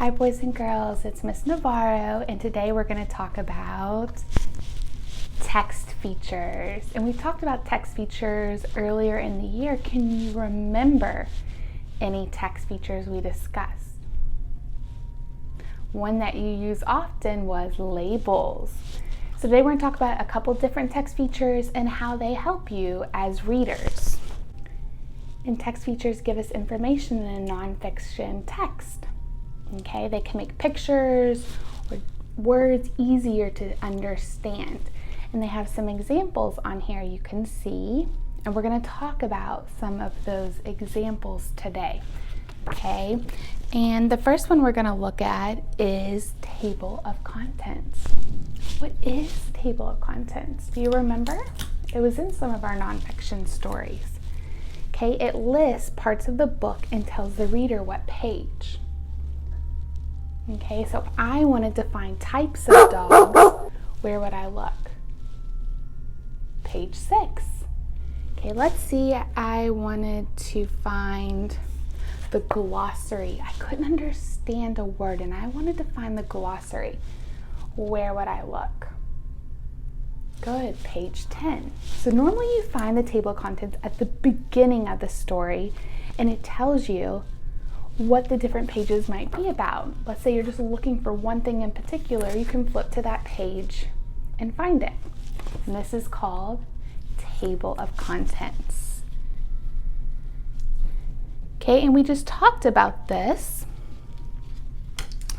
Hi boys and girls, it's Miss Navarro, and today we're going to talk about text features. And we've talked about text features earlier in the year. Can you remember any text features we discussed? One that you use often was labels. So today we're going to talk about a couple different text features and how they help you as readers. And text features give us information in a nonfiction text. Okay, they can make pictures or words easier to understand. And they have some examples on here you can see. And we're going to talk about some of those examples today. Okay, and the first one we're going to look at is table of contents. What is table of contents? Do you remember? It was in some of our nonfiction stories. Okay, it lists parts of the book and tells the reader what page. Okay, so if I wanted to find types of dogs, where would I look? Page 6. Okay, let's see, I wanted to find the glossary. I couldn't understand a word and I wanted to find the glossary. Where would I look? Good, page 10. So normally you find the table of contents at the beginning of the story and it tells you what the different pages might be about. Let's say you're just looking for one thing in particular, you can flip to that page and find it. And this is called table of contents. Okay, and we just talked about this.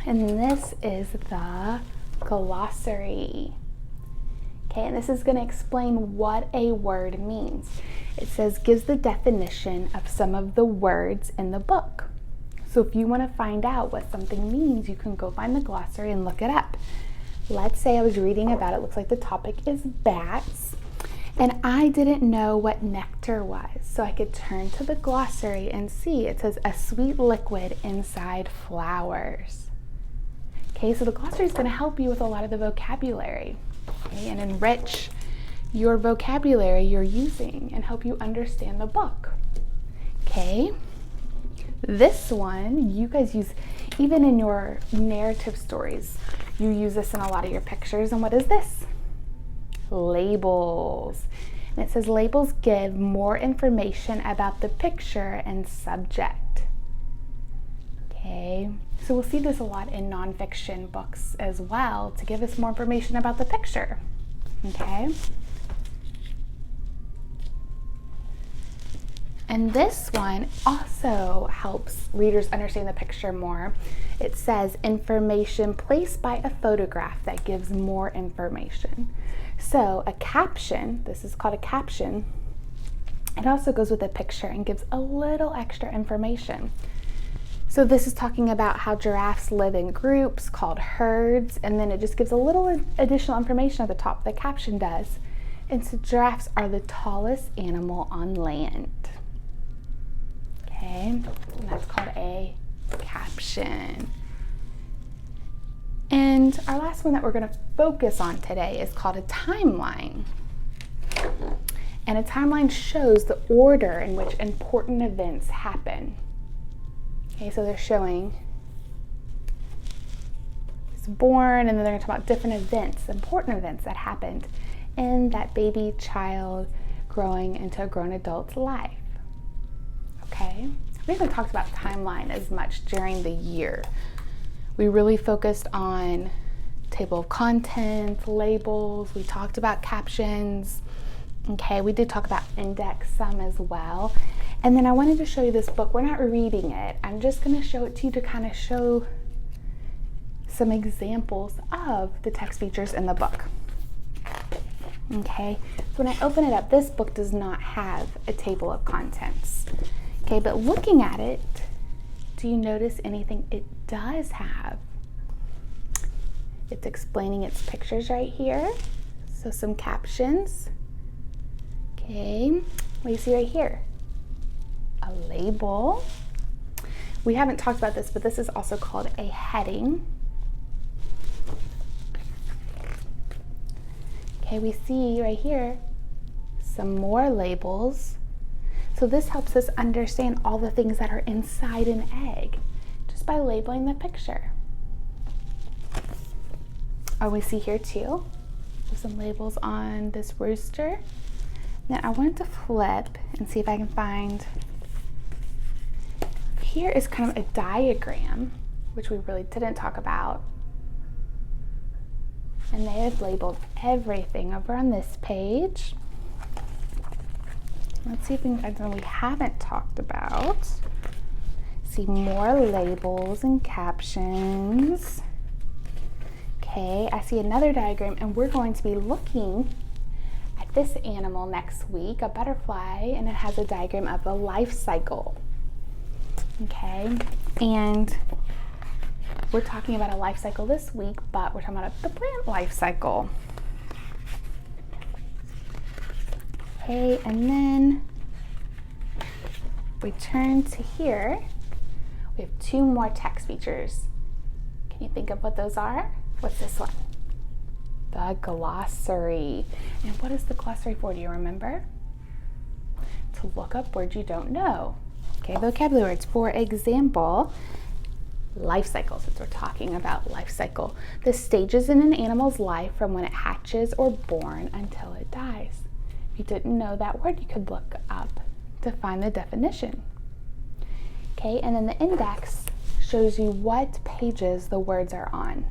And this is the glossary. Okay, and this is going to explain what a word means. It says gives the definition of some of the words in the book. So if you want to find out what something means, you can go find the glossary and look it up. Let's say I was reading about it, looks like the topic is bats, and I didn't know what nectar was. So I could turn to the glossary and see it says a sweet liquid inside flowers. Okay, so the glossary is going to help you with a lot of the vocabulary, okay, and enrich your vocabulary you're using and help you understand the book. Okay. This one, you guys use, even in your narrative stories, you use this in a lot of your pictures. And what is this? Labels. And it says labels give more information about the picture and subject. Okay, so we'll see this a lot in nonfiction books as well to give us more information about the picture. Okay. And this one also helps readers understand the picture more. It says information placed by a photograph that gives more information. So a caption, this is called a caption, it also goes with a picture and gives a little extra information. So this is talking about how giraffes live in groups called herds, and then it just gives a little additional information at the top, the caption does. And so giraffes are the tallest animal on land. Okay, and that's called a caption. And our last one that we're going to focus on today is called a timeline. And a timeline shows the order in which important events happen. Okay, so they're showing he's born, and then they're going to talk about different events, important events that happened in that baby child growing into a grown adult's life. Okay, we haven't talked about timeline as much during the year. We really focused on table of contents, labels, we talked about captions. Okay, we did talk about index some as well. And then I wanted to show you this book. We're not reading it. I'm just going to show it to you to kind of show some examples of the text features in the book. Okay, so when I open it up, this book does not have a table of contents. Okay, but looking at it, do you notice anything it does have? It's explaining its pictures right here. So some captions. Okay, what do you see right here? A label. We haven't talked about this, but this is also called a heading. Okay, we see right here some more labels. So this helps us understand all the things that are inside an egg just by labeling the picture. Oh, we see here too. There's some labels on this rooster. Now I want to flip and see if I can find. Here is kind of a diagram, which we really didn't talk about. And they have labeled everything over on this page. Let's see if we can find something we haven't talked about. See more labels and captions. Okay, I see another diagram, and we're going to be looking at this animal next week, a butterfly, and it has a diagram of the life cycle. Okay, and we're talking about a life cycle this week, but we're talking about the plant life cycle. Okay, and then we turn to here. We have 2 more text features. Can you think of what those are? What's this one? The glossary. And what is the glossary for? Do you remember? To look up words you don't know. Okay, vocabulary words. For example, life cycle, since we're talking about life cycle. The stages in an animal's life from when it hatches or born until it dies. If you didn't know that word, you could look up to find the definition. Okay, and then the index shows you what pages the words are on.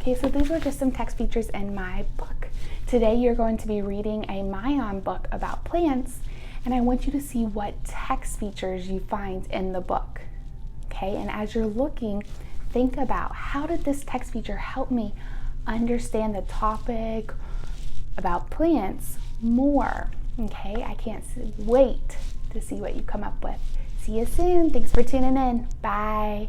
Okay, so these were just some text features in my book. Today you're going to be reading a MyOn book about plants, and I want you to see what text features you find in the book. Okay, and as you're looking, think about, how did this text feature help me understand the topic about plants more? Okay, I can't wait to see what you come up with. See you soon. Thanks for tuning in. Bye.